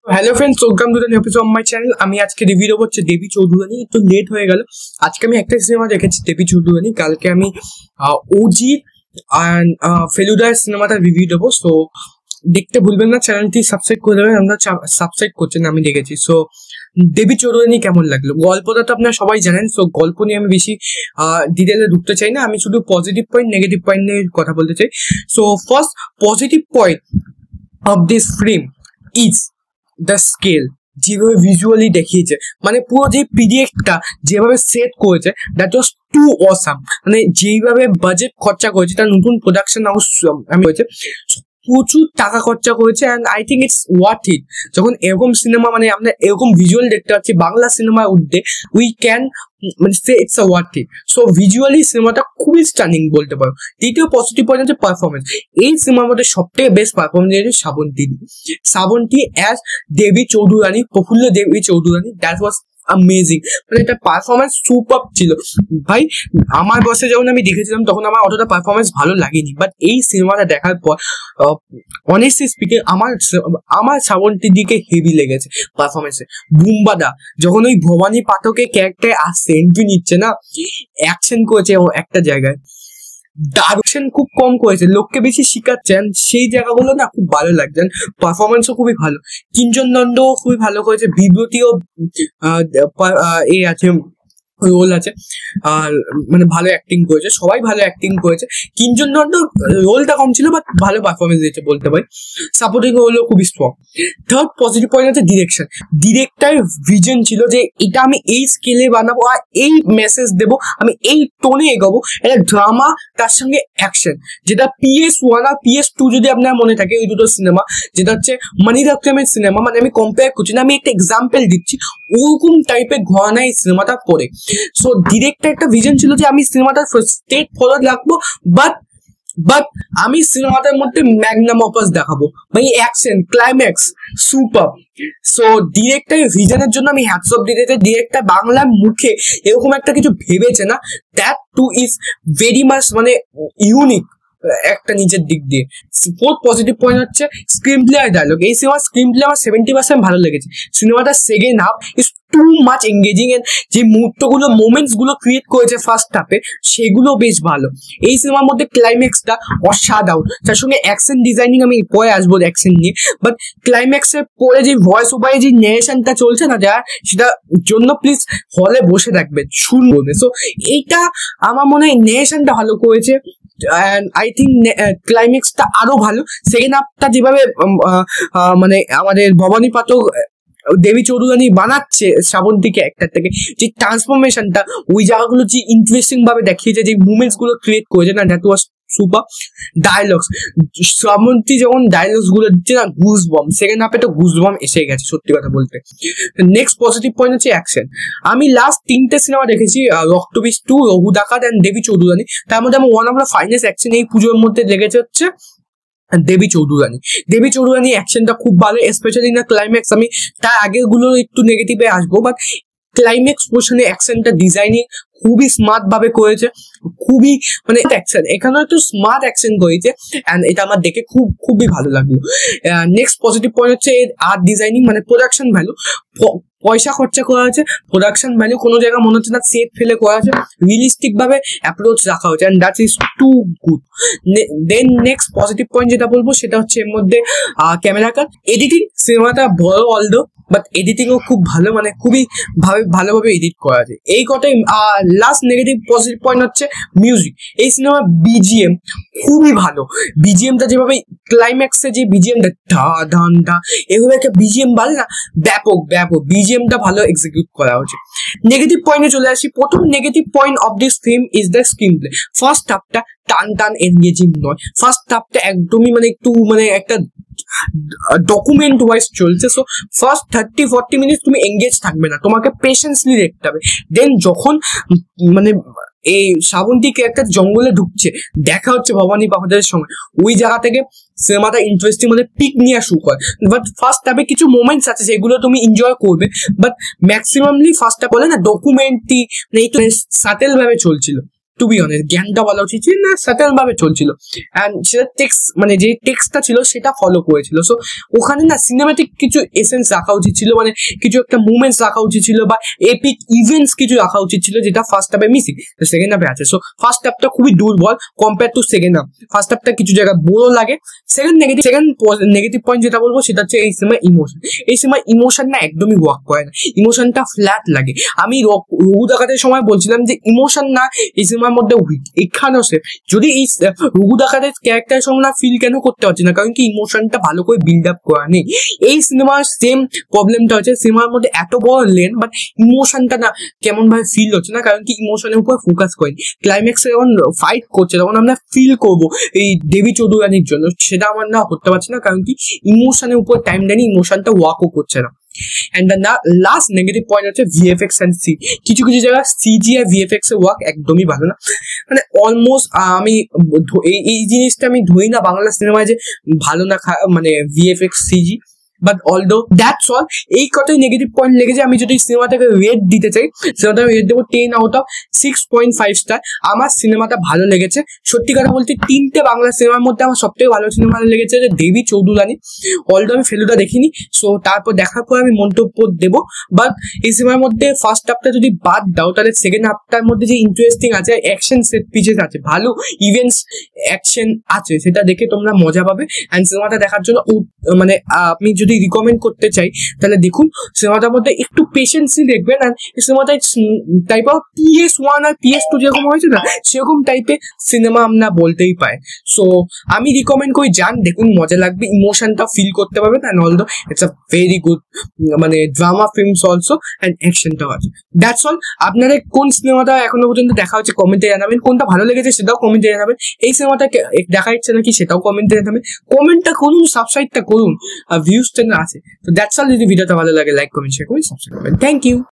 Hello friends, welcome to the new episode of my channel. আমি আজকে review দেবো হচ্ছে দেবী চৌধুরানী। একটু লেট হয়ে গেল। আজকে আমি একটা সিনেমা দেখেছি, দেবী চৌধুরানী। কালকে আমি ওজি অ্যান্ড ফেলুদার সিনেমাটা রিভিউ দেবো। সো দেখতে ভুলবেন না, চ্যানেলটি সাবস্ক্রাইব করে দেবেন। আমরা সাবস্ক্রাইব করছেন, আমি দেখেছি। সো দেবী চৌধুরানী কেমন লাগলো? গল্পটা তো আপনারা সবাই জানেন। সো গল্প নিয়ে আমি বেশি ডিটেলে ঢুকতে চাই না। আমি শুধু পজিটিভ পয়েন্ট, নেগেটিভ পয়েন্ট নিয়ে কথা বলতে চাই। So first positive point of this film is the scale. যেভাবে ভিজুয়ালি দেখিয়েছে, মানে পুরো যে পিডিএফটা যেভাবে সেট করেছে, দ্যাট ওয়াজ টু অসাম। মানে যেইভাবে বাজেট খরচা করেছে, তার নতুন প্রোডাকশন হাউস আমি হয়েছে, প্রচুর টাকা খরচা করেছে। And I think it's worth it. যখন এরকম সিনেমা, মানে আমরা এরকম ভিজুয়াল দেখতে পাচ্ছি বাংলা সিনেমার উঠতে, উই ক্যান মানে say it's a worth it. So visually সিনেমাটা খুবই স্টানিং বলতে পারো। দ্বিতীয় পজিটিভ পয়েন্ট হচ্ছে পারফরমেন্স। এই সিনেমার মধ্যে সব থেকে বেস্ট পারফরমেন্স দিয়েছে Srabanti. Srabanti as Debi Chowdhurani, Prafulla Debi Chowdhurani, that was amazing. মানে এটা পারফরমেন্স সুপার ছিল ভাই। আমার বসে যখন আমি দেখেছিলাম তখন আমার অতটা পারফরমেন্স ভালো লাগেনি, বাট এই সিনেমাটা দেখার পর অনেস্টলি স্পিকিং আমার শ্রাবন্তীর দিকে হেভি লেগেছে পারফরমেন্সে। বুম্বাদা যখন ওই ভবানী পাঠকের ক্যারেক্টারে আসছে, এন্ট্রি নিচ্ছে না, অ্যাকশন করেছে একটা জায়গায়, ডাইরেকশন খুব কম করেছে, লোককে বেশি শিখাচ্ছেন, সেই জায়গাগুলো না খুব ভালো লাগছে। পারফরমেন্সও খুবই ভালো। কিঞ্জন দণ্ডও খুবই ভালো করেছে। বিভূতিও এ আছে, রোল আছে, আর মানে ভালো অ্যাক্টিং করেছে। সবাই ভালো অ্যাক্টিং করেছে। কিঞ্জন দণ্ড রোলটা কম ছিল, বাট ভালো পারফরমেন্স দিয়েছে বলতে পারি। সাপোর্টিং রোলও খুবই স্ট্রং। থার্ড পজিটিভ পয়েন্ট হচ্ছে ডিরেকশন। ডিরেক্টর ভিজন ছিল যে এটা আমি এই স্কেলে বানাবো, আর এই মেসেজ দেবো, আমি এই টোনে এগোবো। এটা ড্রামা, তার সঙ্গে অ্যাকশন। যেটা PS1 আর PS2 যদি আপনার মনে থাকে, ওই দুটো সিনেমা, যেটা হচ্ছে মনির আক্রমের সিনেমা, মানে আমি কম্পেয়ার করছি না, আমি একটা এক্সাম্পল দিচ্ছি, ওরকম টাইপের ঘরানা এই সিনেমাটা পড়ে। সো ডিরেক্টর একটা ভিজন ছিল যে আমি সিনেমাটার স্টেট ফরওয়ার্ড রাখবো, বাট আমি সিনেমাটার মধ্যে ম্যাগনাম অপাস দেখাবো, মানে অ্যাকশন ক্লাইম্যাক্স সুপার। সো ডিরেক্টরের ভিজনের জন্য আমি হ্যাটস অফ দিতে চাই। ডিরেক্টর বাংলার মুখে এরকম একটা কিছু ভেবেছে না, that too is very much মানে ইউনিক একটা নিজের দিক দিয়ে। ফোর্থ পজিটিভ পয়েন্ট হচ্ছে স্ক্রিন প্লে আর ডায়লগ। এই সিনেমার স্ক্রিন প্লে আমার 70% ভালো লেগেছে। সিনেমাটা second half is too much engaging, and যে মুহূর্তগুলো, মোমেন্টস গুলো ক্রিয়েট করেছে ফার্স্ট হাফে, সেগুলো বেশ ভালো। এই সিনেমার মধ্যে ক্লাইম্যাক্সটা অসাধারণ। তার সঙ্গে অ্যাকশন ডিজাইনিং, আমি পরে আসবো অ্যাকশন নিয়ে, বাট ক্লাইম্যাক্সের পরে যে ভয়েস ওভারে যে ন্যারেশনটা চলছে না, যা সেটা জন্য প্লিজ হলে বসে থাকবে, শুনবে। সো এইটা আমার মনে হয় ন্যারেশনটা ভালো করেছে। অ্যান্ড আই থিঙ্ক ক্লাইম্যাক্সটা আরো ভালো। সেকেন্ড হাফটা যেভাবে মানে আমাদের ভবানী পাঠক দেবী চৌধুরানী বানাচ্ছে শ্রাবন্তীকে একটা থেকে, যে ট্রান্সফরমেশনটা, ওই জায়গাগুলো যে ইন্টারেস্টিং ভাবে দেখিয়েছে, যে মুভমেন্টস গুলো ক্রিয়েট করেছে না, that was super. Dialogues, Srabanti যখন ডায়লগস গুলো দিচ্ছে না, গুজবম। সেকেন্ড হাফে তো গুজবম এসে গেছে সত্যি কথা বলতে। নেক্সট পজিটিভ পয়েন্ট হচ্ছে অ্যাকশন। আমি লাস্ট 3টে সিনেমা দেখেছি, রক্তবীজ 2, রঘু ডাকাত অ্যান্ড দেবী চৌধুরানী। তার মধ্যে আমার one of the finest action এই পুজোর মধ্যে লেগেছে হচ্ছে দেবী চৌধুরানী। দেবী চৌধুরানী অ্যাকশনটা খুব ভালো, স্পেশালি না ক্লাইম্যাক্স। আমি তার আগের গুলো একটু নেগেটিভে আসবো, বাট ক্লাইম্যাক্স পোর্শনে অ্যাকশনটা ডিজাইনিং খুবই স্মার্ট ভাবে করেছে। খুবই মানে অ্যাকশন, এখানেও একটু স্মার্ট অ্যাকশন করেছে, অ্যান্ড এটা আমার দেখে খুবই ভালো লাগলো। নেক্সট পজিটিভ পয়েন্ট হচ্ছে আর্ট ডিজাইনিং, মানে প্রোডাকশন ভ্যালু। পয়সা খরচা করা হয়েছে, প্রোডাকশন ভ্যালু কোনো জায়গায় মনে হচ্ছে না সেট ফেলে করা আছে, রিয়েলিস্টিক ভাবে অ্যাপ্রোচ রাখা হয়েছে, and that is too good. Then next positive point যেটা বলবো সেটা হচ্ছে এর মধ্যে ক্যামেরা কাট, এডিটিং। সিনেমাটা বড় অলদো, বাট এডিটিংও খুব ভালো, মানে খুবই ভালোভাবে এডিট করা আছে। এই কটাই। লাস্ট নেগেটিভ পজিটিভ পয়েন্ট হচ্ছে মিউজিক। এই সিনেমার বিজিএম খুবই ভালো। বিজিএমটা যেভাবে ক্লাইম্যাক্সে যে বিজিএমটা ধা ধান ধা, এগুলো একটা বিজিএম বলে না, ব্যাপক বিজিএমটা ভালো এক্সিকিউট করা হয়েছে। নেগেটিভ পয়েন্টে চলে আসি। প্রথম negative point of this film is the screenplay. First হাফটা টান এনগেজিং নয়। ফার্স্ট হাফটা একদমই মানে একটু মানে একটা ডকুমেন্ট ওয়াইজ চলছে। সো ফার্স্ট 30-40 মিনিট তুমি এঙ্গেজ থাকবে না, তোমাকে পেশেন্সলি দেখতে হবে। দেন যখন মানে এই শ্রাবন্তী একটা জঙ্গলে ঢুকছে, দেখা হচ্ছে ভবানী পাঠকের সঙ্গে, ওই জায়গা থেকে সিনেমাটা ইন্টারেস্টিং মানে পিক নিয়ে শুরু করে। বাট ফার্স্ট হাফে কিছু মোমেন্টস আছে সেগুলো তুমি এনজয় করবে, বাট ম্যাক্সিমামলি ফার্স্ট হাফ বলে না ডকুমেন্টটি, মানে একটু সাটেল ভাবে চলছিল। টু বি অনেস্ট জ্ঞানটা বলা উচিত ছিল না, সাটেল ভাবে চলছিল অ্যান্ড সেটা টেক্সট মানে যে টেক্সটটা ছিল সেটা ফলো করেছিল। সো ওখানে না সিনেমাটিক কিছু এসেন্স রাখা উচিত ছিল, মানে কিছু একটা মুভমেন্টস রাখা উচিত ছিল বা এপিক ইভেন্টস কিছু রাখা উচিত ছিল, যেটা ফার্স্ট হাফে মিসিং, সেকেন্ড হাফে আছে। সো ফার্স্ট হাফটা খুবই দুর্বল compare to second half. First হাফটা কিছু জায়গায় বোরও লাগে। সেকেন্ড নেগেটিভ পয়েন্ট যেটা বলবো সেটা হচ্ছে এই সিনেমার ইমোশন। এই সিনেমার ইমোশন না একদমই ওয়ার্ক করে না, ইমোশনটা ফ্ল্যাট লাগে। আমি রঘু ডাকাতের সময় বলছিলাম যে ইমোশন না এই সিনেমার মধ্যে উইক। এখানেও সে যদি এই রঘু ডাকাতের ক্যারেক্টারের সঙ্গে না ফিল কেন করতে পারছি না, কারণ কি ইমোশনটা ভালো করে বিল্ড আপ করা নেই। এই সিনেমার সেম প্রবলেমটা হচ্ছে, সিনেমার মধ্যে এত বড় লেন বাট ইমোশনটা না কেমন ভাবে ফিল হচ্ছে না, কারণ কি ইমোশনের উপর ফোকাস করি। ক্লাইম্যাক্সে যখন ফাইট করছে তখন আমরা ফিল করবো এই দেবী চৌধুরানীর জন্য, সেটা আমার না করতে পারছি না, কারণ কি ইমোশনের উপর টাইম দেয়নি, ইমোশনটা ওয়ার্কও করছে না। And the last negative point হচ্ছে ভিএফএক্স অ্যান্ড সি। কিছু কিছু জায়গায় সিজি আর ভিএফএক্স এর ওয়ার্ক একদমই ভালো না, মানে অলমোস্ট আমি এই জিনিসটা আমি ধরি না বাংলা সিনেমায় যে ভালো না মানে VFX CG, but although that's all. এই কতই নেগেটিভ পয়েন্ট লেগেছে। আমি যদি সিনেমাটাকে রেট দিতে চাই, সিনেমাটাকে রেট দেবো 10 আউট অফ 6.5 স্টার। আমার সিনেমাটা ভালো লেগেছে। সত্যি কথা বলতে 3টে বাংলা সিনেমার মধ্যে আমার সবথেকে ভালো সিনেমা লেগেছে যে দেবী চৌধুরানী। অলদো আমি ফেলুদা দেখিনি, সো তারপর দেখার পর আমি মন্তব্য দেবো। বাট এই সিনেমার মধ্যে ফার্স্ট হাফটা যদি বাদ দাও, তাহলে সেকেন্ড হাফটার মধ্যে যে ইন্টারেস্টিং আছে, অ্যাকশন সেট পিচেস আছে, ভালো ইভেন্টস অ্যাকশন আছে, সেটা দেখে তোমরা মজা পাবে। অ্যান্ড সিনেমাটা দেখার জন্য মানে আমি যদি রিকমেন্ড করতে চাই তাহলে দেখুন সিনেমাটার মধ্যে একটু পেশেন্সই দেখবেন। আর এই সিনেমাটা type of PS1 R PS2 যেরকম হয়েছে না, সেরকম টাইপের সিনেমা আমরা বলতেই পাই। সো আমি রিকমেন্ড করি যান, দেখুন মজা লাগবে, ইমোশনটা ফিল করতে পারবেন। And although it's a very good মানে ড্রামা ফিল্মস অলসো, অ্যান্ড অ্যাকশনটাও আছে। That's all. আপনাদের কোন সিনেমাটা এখনো পর্যন্ত দেখা হচ্ছে কমেন্টে জানাবেন, কোনটা ভালো লেগেছে সেটাও কমেন্টে জানাবেন, এই সিনেমাটা দেখা ইচ্ছে নাকি সেটাও কমেন্টে জানাবেন। কমেন্টটা করুন, সাবস্ক্রাইবটা করুন, ভিউজ আছে। তো দ্যাটস অল। যদি ভিডিওটা ভালো লাগে লাইক কমেন্ট শেয়ার করুন, সাবস্ক্রাইব করবেন। Thank you.